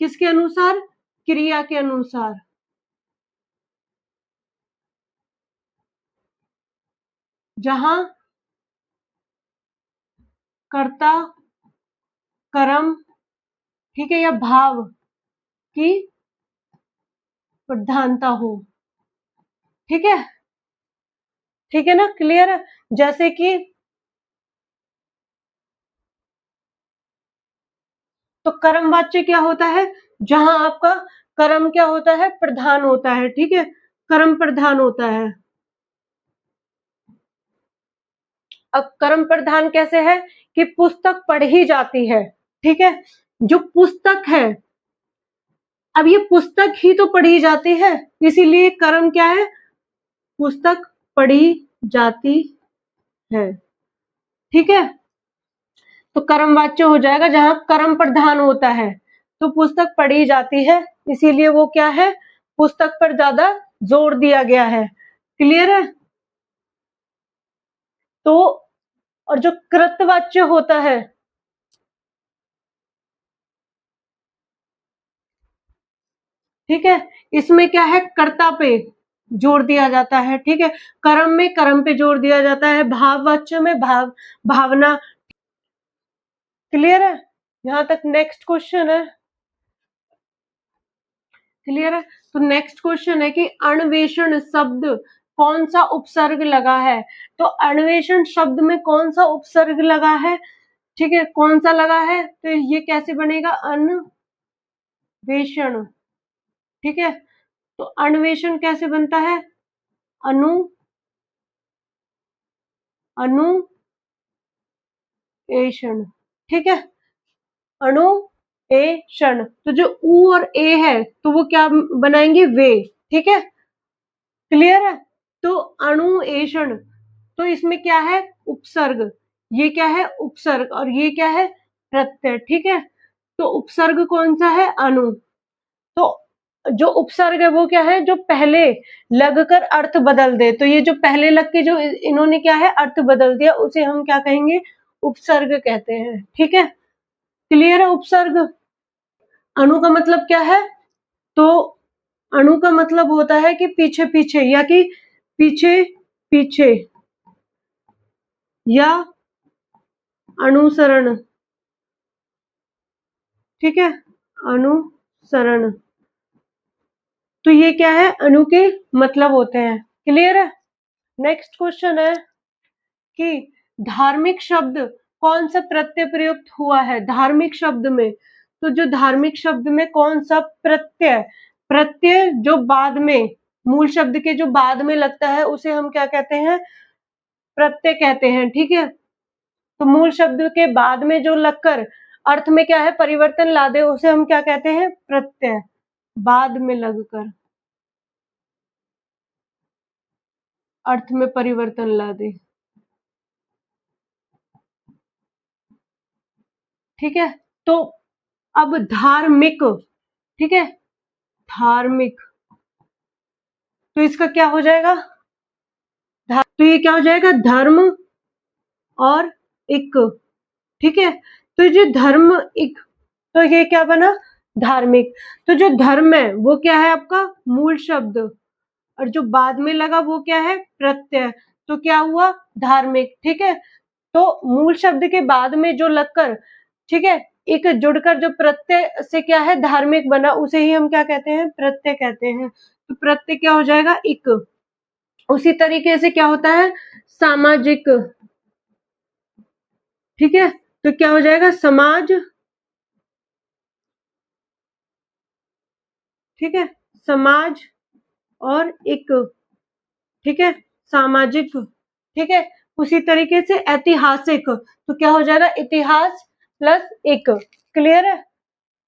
किसके अनुसार, क्रिया के अनुसार, जहां कर्ता, कर्म, ठीक है, या भाव की प्रधानता हो, ठीक है, ठीक है ना, क्लियर है। जैसे कि तो कर्म वाच्य क्या होता है, जहां आपका कर्म क्या होता है, प्रधान होता है, ठीक है, कर्म प्रधान होता है। अब कर्म प्रधान कैसे है, कि पुस्तक पढ़ी जाती है, ठीक है, जो पुस्तक है, अब ये पुस्तक ही तो पढ़ी जाती है, इसीलिए कर्म क्या है, पुस्तक पढ़ी जाती है, ठीक है। तो कर्म वाच्य हो जाएगा जहां कर्म प्रधान होता है, तो पुस्तक पढ़ी जाती है, इसीलिए वो क्या है, पुस्तक पर ज्यादा जोर दिया गया है, क्लियर है। तो और जो कृतवाच्य होता है, ठीक है, इसमें क्या है, कर्ता पे जोर दिया जाता है, ठीक है, कर्म में कर्म पे जोर दिया जाता है, भाववाच्य में भावना, क्लियर है। यहां तक नेक्स्ट क्वेश्चन है, क्लियर है। तो नेक्स्ट क्वेश्चन है कि अन्वेषण शब्द कौन सा उपसर्ग लगा है। तो अन्वेषण शब्द में कौन सा उपसर्ग लगा है, ठीक है, कौन सा लगा है, तो ये कैसे बनेगा, अन्वेषण, ठीक है। तो अन्वेषण कैसे बनता है, अनु अनुएषण, ठीक है, अनुएषण। तो जो उ और ए है तो वो क्या बनाएंगे, वे, ठीक है, क्लियर है। तो अणुएषण, तो इसमें क्या है, उपसर्ग, ये क्या है उपसर्ग, और ये क्या है प्रत्यय, ठीक है। तो उपसर्ग कौन सा है, अनु। तो जो उपसर्ग है वो क्या है, जो पहले लगकर अर्थ बदल दे। तो ये जो पहले लग के जो इन्होंने क्या है अर्थ बदल दिया, उसे हम क्या कहेंगे, उपसर्ग कहते हैं, ठीक है, क्लियर है। उपसर्ग, अणु का मतलब क्या है, तो अणु का मतलब होता है कि पीछे पीछे, या कि पीछे पीछे, या अनुसरण, ठीक है, अनुसरण। तो ये क्या है, अणु के मतलब होते हैं, क्लियर है। नेक्स्ट क्वेश्चन है कि धार्मिक शब्द कौन सा प्रत्यय प्रयुक्त हुआ है, धार्मिक शब्द में। तो जो धार्मिक शब्द में कौन सा प्रत्यय, प्रत्यय जो बाद में, मूल शब्द के जो बाद में लगता है उसे हम क्या कहते हैं, प्रत्यय कहते हैं, ठीक है। तो मूल शब्द के बाद में जो लगकर अर्थ में क्या है परिवर्तन ला दे, उसे हम क्या कहते हैं, प्रत्यय, बाद में लगकर अर्थ में परिवर्तन ला दे, ठीक है। तो अब धार्मिक, ठीक है, धार्मिक, तो इसका क्या हो जाएगा, तो ये क्या हो जाएगा, धर्म और इक, ठीक है। तो ये धर्म इक, तो ये क्या बना, धार्मिक। तो जो धर्म है वो क्या है आपका मूल शब्द, और जो बाद में लगा वो क्या है प्रत्यय, तो क्या हुआ धार्मिक, ठीक है। तो मूल शब्द के बाद में जो लगकर, ठीक है, एक जुड़कर जो प्रत्यय से क्या है धार्मिक बना, उसे ही हम क्या कहते हैं, प्रत्यय कहते हैं। तो प्रत्यय क्या हो जाएगा, इक। उसी तरीके से क्या होता है, सामाजिक, ठीक है। तो क्या हो जाएगा, समाज, ठीक है, समाज और इक, ठीक है, सामाजिक, ठीक है। उसी तरीके से ऐतिहासिक, तो क्या हो जाएगा, इतिहास प्लस इक, क्लियर है।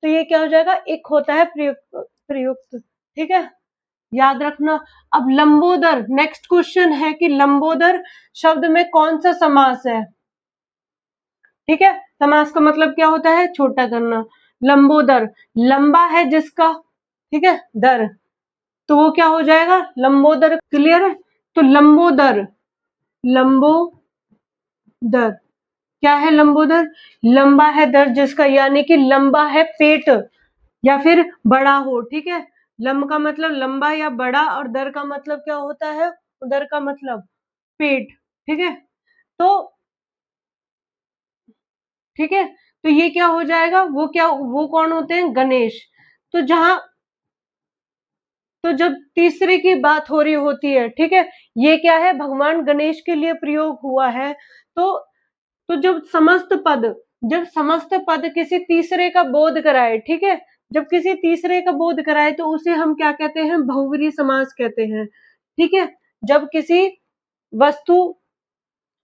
तो ये क्या हो जाएगा, एक होता है प्रयुक्त, प्रयुक्त, ठीक है, याद रखना। अब लंबोदर, नेक्स्ट क्वेश्चन है कि लंबोदर शब्द में कौन सा समास है, ठीक है। समास का मतलब क्या होता है, छोटा करना। लंबोदर, लंबा है जिसका, ठीक है, दर, तो वो क्या हो जाएगा, लंबोदर, क्लियर है। तो लंबोदर, लंबोदर क्या है, लंबोदर, लंबा है दर जिसका, यानी कि लंबा है पेट या फिर बड़ा हो, ठीक है। लंब का मतलब लंबा या बड़ा, और दर का मतलब क्या होता है, उदर का मतलब पेट, ठीक है। तो ठीक है, तो ये क्या हो जाएगा, वो क्या, वो कौन होते हैं, गणेश। तो जहां, तो जब तीसरे की बात हो रही होती है, ठीक है, ये क्या है भगवान गणेश के लिए प्रयोग हुआ है। तो जब समस्त पद, जब समस्त पद किसी तीसरे का बोध कराए, ठीक है, जब किसी तीसरे का बोध कराए तो उसे हम क्या कहते हैं, बहुव्रीहि समास कहते हैं, ठीक है। जब किसी वस्तु,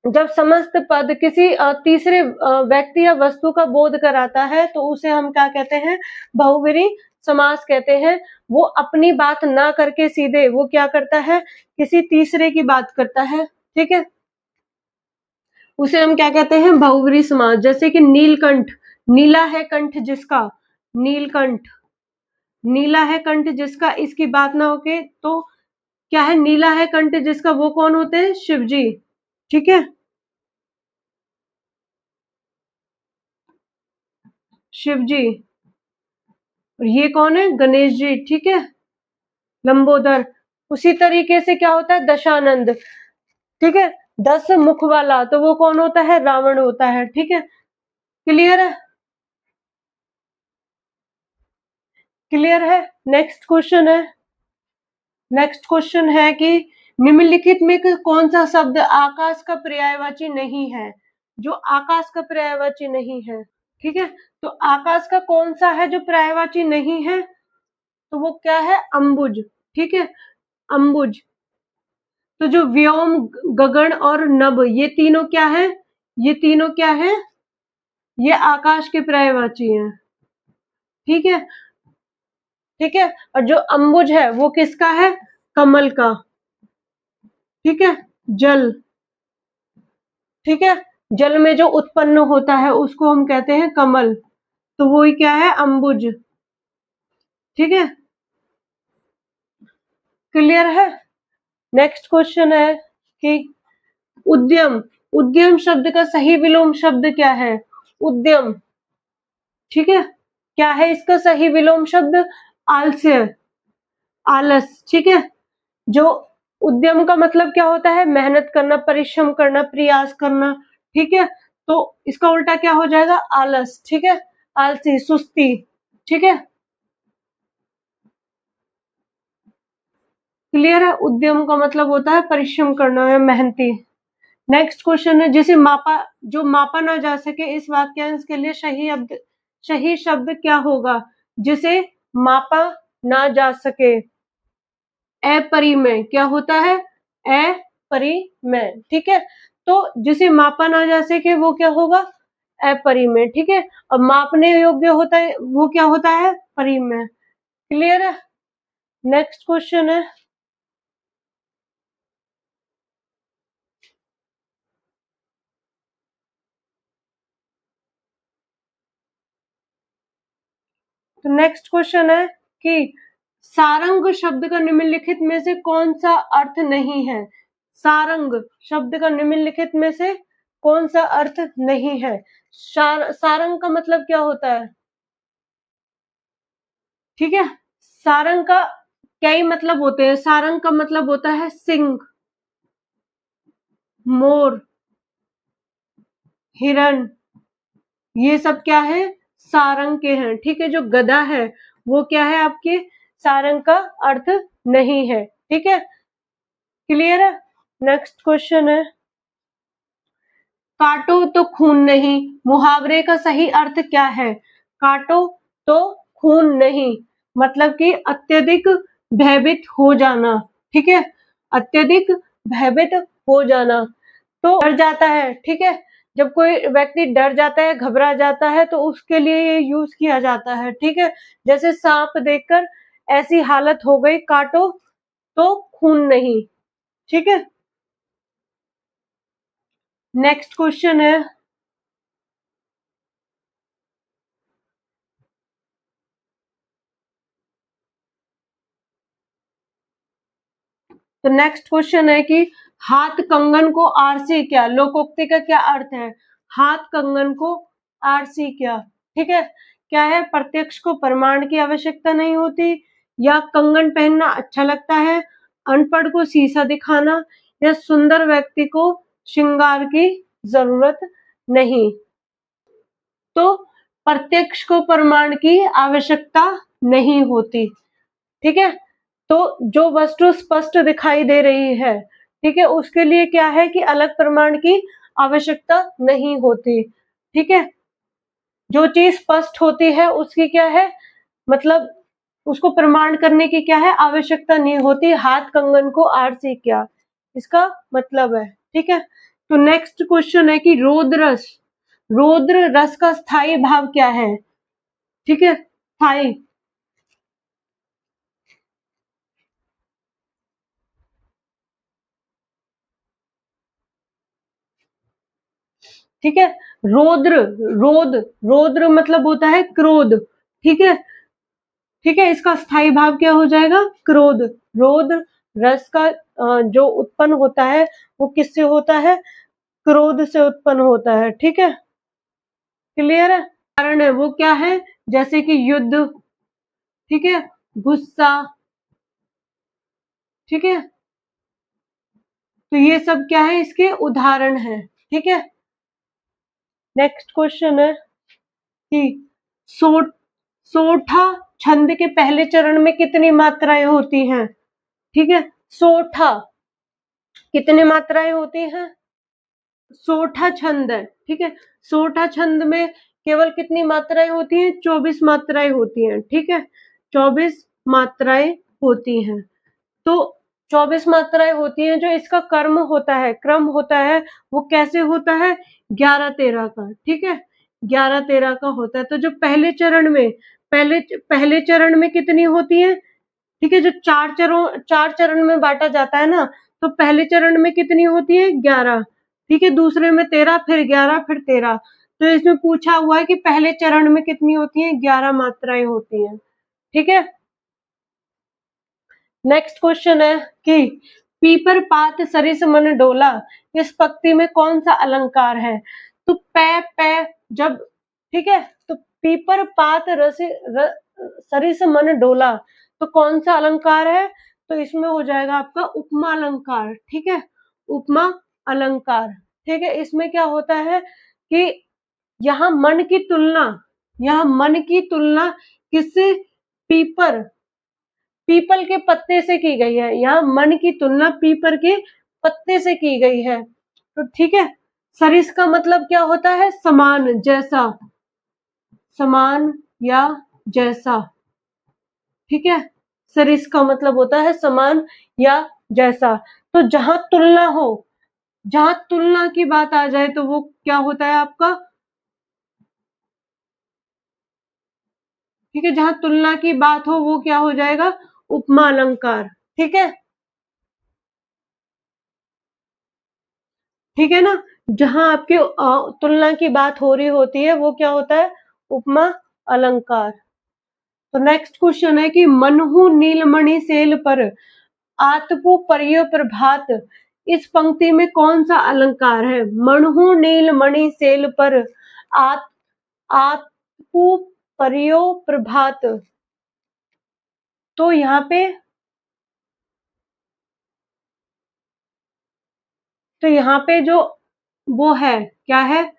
जब समस्त पद किसी तीसरे व्यक्ति या वस्तु का बोध कराता है तो उसे हम क्या कहते हैं, बहुव्रीहि समास कहते हैं। वो अपनी बात ना करके सीधे वो क्या करता है, किसी तीसरे की बात करता है, ठीक है, उसे हम क्या कहते हैं, बहुव्रीहि समास। जैसे कि नीलकंठ, नीला है कंठ जिसका, नीलकंठ, नीला है कंठ जिसका, इसकी बात ना होके तो क्या है, नीला है कंठ जिसका, वो कौन होते हैं, शिव जी, ठीक है, शिव जी। और ये कौन है, गणेश जी, ठीक है, लंबोदर। उसी तरीके से क्या होता है, दशानंद, ठीक है, 10 मुख वाला, तो वो कौन होता है, रावण होता है, ठीक है, क्लियर है, क्लियर है। नेक्स्ट क्वेश्चन है, नेक्स्ट क्वेश्चन है कि निम्नलिखित में कौन सा शब्द आकाश का पर्यायवाची नहीं है? जो आकाश का पर्यायवाची नहीं है, ठीक है, तो आकाश का कौन सा है जो पर्यायवाची नहीं है? तो वो क्या है? अंबुज, ठीक है, अंबुज। तो जो व्योम, गगन और नभ, ये तीनों क्या है? ये तीनों क्या है? ये आकाश के पर्यायवाची हैं, ठीक है, ठीक है। और जो अंबुज है वो किसका है? कमल का, ठीक है, जल, ठीक है, जल में जो उत्पन्न होता है उसको हम कहते हैं कमल, तो वो ही क्या है? अंबुज, ठीक है, क्लियर है। नेक्स्ट क्वेश्चन है कि उद्यम, उद्यम शब्द का सही विलोम शब्द क्या है? उद्यम, ठीक है, क्या है इसका सही विलोम शब्द? आलस्य, आलस, ठीक है। जो उद्यम का मतलब क्या होता है? मेहनत करना, परिश्रम करना, प्रयास करना, ठीक है, तो इसका उल्टा क्या हो जाएगा? आलस, ठीक है, आलसी, सुस्ती, ठीक है, क्लियर है। उद्यम का मतलब होता है परिश्रम करना या मेहनती। नेक्स्ट क्वेश्चन है, जिसे मापा, जो मापा ना जा सके, इस वाक्यांश के लिए सही शब्द क्या होगा? जिसे मापा ना जा सके, अपरिमेय, क्या होता है? अपरिमेय, ठीक है, तो जिसे मापा ना जा सके वो क्या होगा? अपरिमेय, ठीक है, और मापने योग्य होता है वो क्या होता है? परिमेय, क्लियर है। नेक्स्ट क्वेश्चन है, तो नेक्स्ट क्वेश्चन है कि सारंग शब्द का निम्नलिखित में से कौन सा अर्थ नहीं है? सारंग शब्द का निम्नलिखित में से कौन सा अर्थ नहीं है? सारंग का मतलब क्या होता है? ठीक है, सारंग का कई मतलब होते हैं। सारंग का मतलब होता है सिंह, मोर, हिरण, ये सब क्या है? सारंग के हैं, ठीक है। जो गधा है वो क्या है? आपके सारंग का अर्थ नहीं है, ठीक है, क्लियर है। नेक्स्ट क्वेश्चन है, काटो तो खून नहीं, मुहावरे का सही अर्थ क्या है? काटो तो खून नहीं, मतलब कि अत्यधिक भयभीत हो जाना, ठीक है, अत्यधिक भयभीत हो जाना, तो डर जाता है, ठीक है, जब कोई व्यक्ति डर जाता है, घबरा जाता है, तो उसके लिए ये यूज किया जाता है, ठीक है, जैसे सांप देखकर ऐसी हालत हो गई, काटो तो खून नहीं, ठीक है। नेक्स्ट क्वेश्चन है, तो नेक्स्ट क्वेश्चन है कि हाथ कंगन को आरसी क्या? लोकोक्ति का क्या अर्थ है? हाथ कंगन को आरसी क्या, ठीक है, क्या है? प्रत्यक्ष को प्रमाण की आवश्यकता नहीं होती, या कंगन पहनना अच्छा लगता है, अनपढ़ को शीशा दिखाना, या सुंदर व्यक्ति को श्रृंगार की जरूरत नहीं। तो प्रत्यक्ष को प्रमाण की आवश्यकता नहीं होती, ठीक है, तो जो वस्तु स्पष्ट दिखाई दे रही है, ठीक है, उसके लिए क्या है कि अलग प्रमाण की आवश्यकता नहीं होती, ठीक है, जो चीज स्पष्ट होती है उसकी क्या है, मतलब उसको प्रमाण करने की क्या है? आवश्यकता नहीं होती। हाथ कंगन को आरसी क्या, इसका मतलब है, ठीक है। तो नेक्स्ट क्वेश्चन है कि रौद्र रस का स्थायी भाव क्या है? ठीक है, स्थायी, ठीक है, रौद्र, रौद्र मतलब होता है क्रोध, ठीक है, ठीक है, इसका स्थायी भाव क्या हो जाएगा? क्रोध। रौद्र रस का जो उत्पन्न होता है वो किससे होता है? क्रोध से उत्पन्न होता है, ठीक है, क्लियर है। कारण है वो क्या है? जैसे कि युद्ध, ठीक है, गुस्सा, ठीक है, तो ये सब क्या है? इसके उदाहरण है, ठीक है। नेक्स्ट क्वेश्चन है कि सो सोठा छंद के पहले चरण में कितनी मात्राएं होती हैं? ठीक है, सोठा, कितनी मात्राएं होती हैं? सोठा छंद है, ठीक है। सोठा छंद में केवल कितनी मात्राएं होती हैं? 24 मात्राएं होती हैं, ठीक है। 24 मात्राएं होती हैं। तो 24 मात्राएं होती हैं। जो इसका कर्म होता है, क्रम होता है, वो कैसे होता है? 11-13 का, ठीक है। 11-13 का होता है। तो जो पहले चरण में कितनी होती है? ठीक है। जो चार चरण में बांटा जाता है ना, तो पहले चरण में कितनी होती है? 11, ठीक है। दूसरे में 13, फिर 11, फिर 13। तो इसमें पूछा हुआ है कि पहले चरण में कितनी होती है? 11 मात्राएं होती हैं, ठीक है। नेक्स्ट क्वेश्चन है कि पीपर पात सरिस मन डोला, इस पंक्ति में कौन सा अलंकार है? तो पै जब, ठीक है। तो पीपर पात सरिस मन डोला, तो कौन सा अलंकार है? तो इसमें हो जाएगा आपका उपमा अलंकार, ठीक है। उपमा अलंकार, ठीक है। इसमें क्या होता है कि यहाँ मन की तुलना किससे? पीपर पीपल के पत्ते से की गई है। यहाँ मन की तुलना पीपर के पत्ते से की गई है, तो ठीक है। सरिस का मतलब क्या होता है? समान, जैसा, समान या जैसा, ठीक है। सरिस का मतलब होता है समान या जैसा। तो जहां तुलना की बात आ जाए तो वो क्या होता है आपका? ठीक है। जहां तुलना की बात हो वो क्या हो जाएगा? उपमा अलंकार, ठीक है। ठीक है ना। जहां आपकी तुलना की बात हो रही होती है वो क्या होता है? उपमा अलंकार। तो नेक्स्ट क्वेश्चन है कि मनहु नीलमणि सेल पर आतपु परियो प्रभात, इस पंक्ति में कौन सा अलंकार है? मनहु नीलमणि सेल पर आत आतपु परियो प्रभात। तो यहाँ पे जो वो है, क्या है?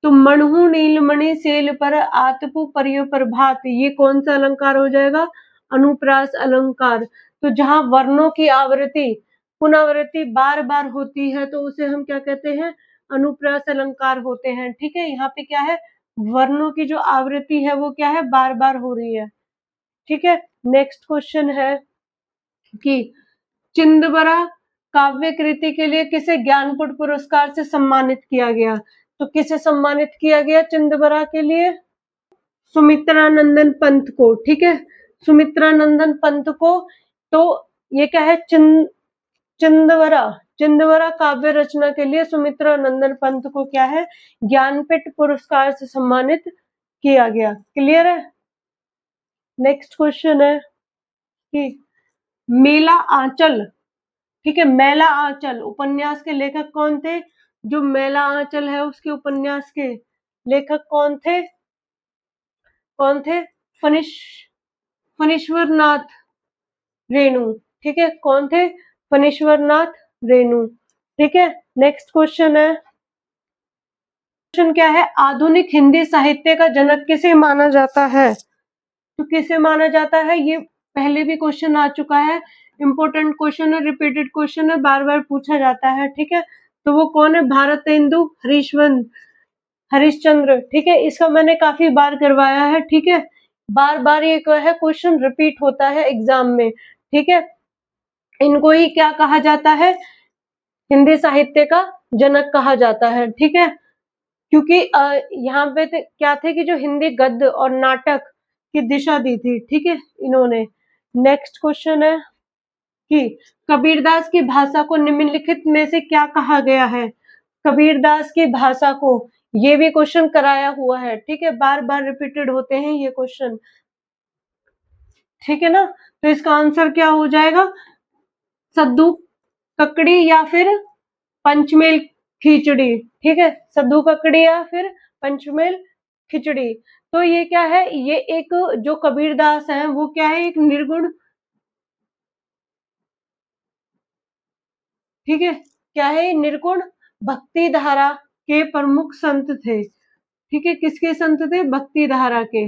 तो मनहु नीलमणि सेल पर आतपु परियो प्रभात, ये कौन सा अलंकार हो जाएगा? अनुप्रास अलंकार। तो जहां वर्णों की आवृत्ति पुनरावृत्ति बार बार होती है तो उसे हम क्या कहते हैं? अनुप्रास अलंकार होते हैं, ठीक है। यहाँ पे क्या है? वर्णों की जो आवृत्ति है वो क्या है? बार बार हो रही है, ठीक है। नेक्स्ट क्वेश्चन है कि चिंदबरा काव्य कृति के लिए किसे ज्ञानपीठ पुरस्कार से सम्मानित किया गया? तो किसे सम्मानित किया गया चिंदबरा के लिए? सुमित्रानंदन पंत को, ठीक है। सुमित्रानंदन पंत को। तो ये क्या है? चिंदवरा चिंदवरा काव्य रचना के लिए सुमित्रानंदन पंत को क्या है? ज्ञानपीठ पुरस्कार से सम्मानित किया गया। क्लियर है। नेक्स्ट क्वेश्चन है कि मेला आंचल, ठीक है। मेला आंचल उपन्यास के लेखक कौन थे? जो मेला आंचल है उसके उपन्यास के लेखक कौन थे? फनिश फणीश्वर नाथ रेणु, ठीक है। कौन थे? फणीश्वर नाथ रेणु, ठीक है। नेक्स्ट क्वेश्चन है, क्वेश्चन क्या है? आधुनिक हिंदी साहित्य का जनक किसे माना जाता है? तो किसे माना जाता है? ये पहले भी क्वेश्चन आ चुका है, इंपॉर्टेंट क्वेश्चन है, रिपीटेड क्वेश्चन है, बार बार पूछा जाता है, ठीक है। तो वो कौन है? भारतेंदु हरिश्चंद्र, ठीक है। इसका मैंने काफी बार करवाया है, ठीक है। बार बार ये है क्वेश्चन रिपीट होता है एग्जाम में, ठीक है। इनको ही क्या कहा जाता है? हिंदी साहित्य का जनक कहा जाता है, ठीक है। क्योंकि यहाँ पे क्या थे कि जो हिंदी गद्य और नाटक की दिशा दी थी, ठीक है, इन्होंने। नेक्स्ट क्वेश्चन है कि कबीरदास की भाषा को निम्नलिखित में से क्या कहा गया है? कबीरदास की भाषा को, ये भी क्वेश्चन कराया हुआ है, ठीक है। बार बार रिपीटेड होते हैं ये क्वेश्चन, ठीक है ना। तो इसका आंसर क्या हो जाएगा? सद्दू ककड़ी या फिर पंचमेल खिचड़ी, ठीक है। सद्दू ककड़ी या फिर पंचमेल खिचड़ी। तो ये क्या है? ये एक जो कबीरदास है वो क्या है? एक निर्गुण, ठीक है। क्या है? निर्गुण भक्ति धारा के प्रमुख संत थे, ठीक है। किसके संत थे? भक्ति धारा के,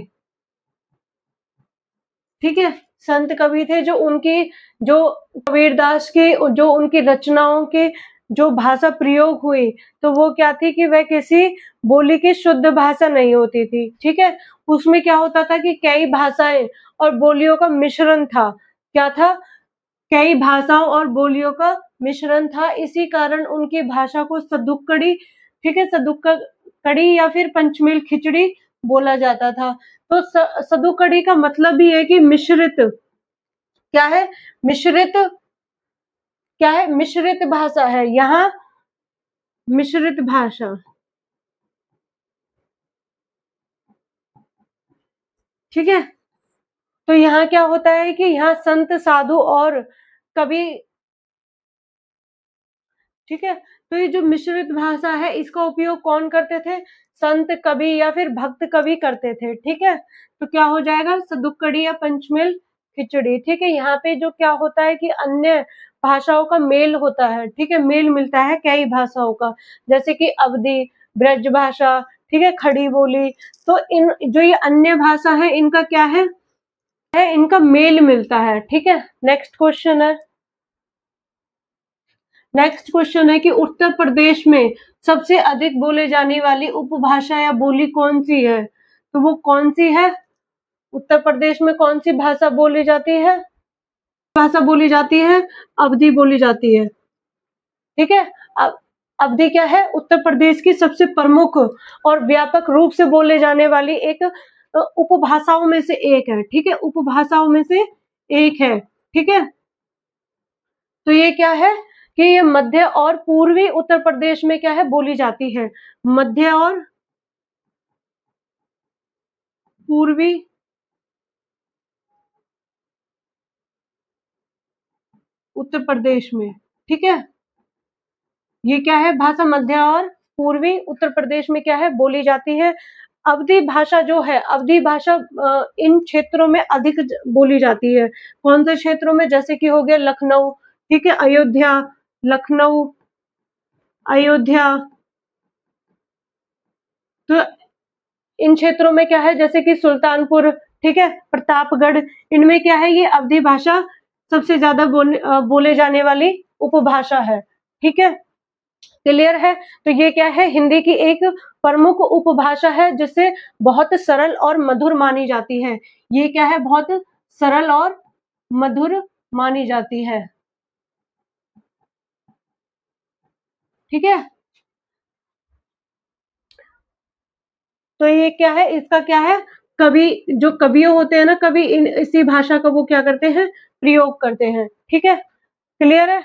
ठीक है, संत कवि थे जो उनकी जो कबीरदास की जो उनकी रचनाओं के जो भाषा प्रयोग हुई तो वो क्या थी कि वह किसी बोली की शुद्ध भाषा नहीं होती थी। ठीक है, उसमें क्या होता था कि कई भाषाएं और बोलियों का मिश्रण था। क्या था? कई भाषाओं और बोलियों का मिश्रण था। इसी कारण उनकी भाषा को सदुक्कड़ी, ठीक है, सदुक्कड़ी या फिर पंचमेल खिचड़ी बोला जाता था। तो सदुक्कड़ी का मतलब भी है कि मिश्रित, क्या है? मिश्रित, क्या है? मिश्रित भाषा है। यहाँ मिश्रित भाषा, ठीक है। तो यहाँ क्या होता है कि यहाँ संत, साधु और कवि, ठीक है, तो ये जो मिश्रित भाषा है इसका उपयोग कौन करते थे? संत, कवि या फिर भक्त कवि करते थे। ठीक है, तो क्या हो जाएगा? सदुक्कड़ी या पंचमेल खिचड़ी। ठीक है, यहाँ पे जो क्या होता है कि अन्य भाषाओं का मेल होता है। ठीक है, मेल मिलता है कई भाषाओं का, जैसे कि अवधी, ब्रज भाषा, ठीक है, खड़ी बोली। तो इन जो ये अन्य भाषा है इनका क्या है इनका मेल मिलता है। ठीक है, नेक्स्ट क्वेश्चन है। नेक्स्ट क्वेश्चन है कि उत्तर प्रदेश में सबसे अधिक बोले जाने वाली उपभाषा या बोली कौन सी है? तो वो कौन सी है? उत्तर प्रदेश में कौन सी भाषा बोली जाती है? भाषा बोली जाती है, अवधी बोली जाती है। ठीक है, अवधी क्या है? उत्तर प्रदेश की सबसे प्रमुख और व्यापक रूप से बोले जाने वाली एक उपभाषाओं में से एक है। ठीक है, उपभाषाओं में से एक है। ठीक है, तो ये क्या है कि ये मध्य और पूर्वी उत्तर प्रदेश में क्या है बोली जाती है। मध्य और पूर्वी उत्तर प्रदेश में, ठीक है, ये क्या है भाषा मध्य और पूर्वी उत्तर प्रदेश में क्या है बोली जाती है। अवधी भाषा जो है, अवधी भाषा इन क्षेत्रों में अधिक बोली जाती है। कौन से क्षेत्रों में? जैसे कि हो गया लखनऊ, ठीक है, अयोध्या, लखनऊ, अयोध्या। तो इन क्षेत्रों में क्या है, जैसे कि सुल्तानपुर, ठीक है, प्रतापगढ़, इनमें क्या है ये अवधी भाषा सबसे ज्यादा बोले जाने वाली उपभाषा है। ठीक है, क्लियर है? तो ये क्या है? हिंदी की एक प्रमुख उपभाषा है जिससे बहुत सरल और मधुर मानी जाती है। ये क्या है? बहुत सरल और मधुर मानी जाती है। ठीक है, तो ये क्या है? इसका क्या है? कवि, जो कवि होते हैं ना, कवि इन इसी भाषा का वो क्या करते हैं? प्रयोग करते हैं। ठीक है, क्लियर है?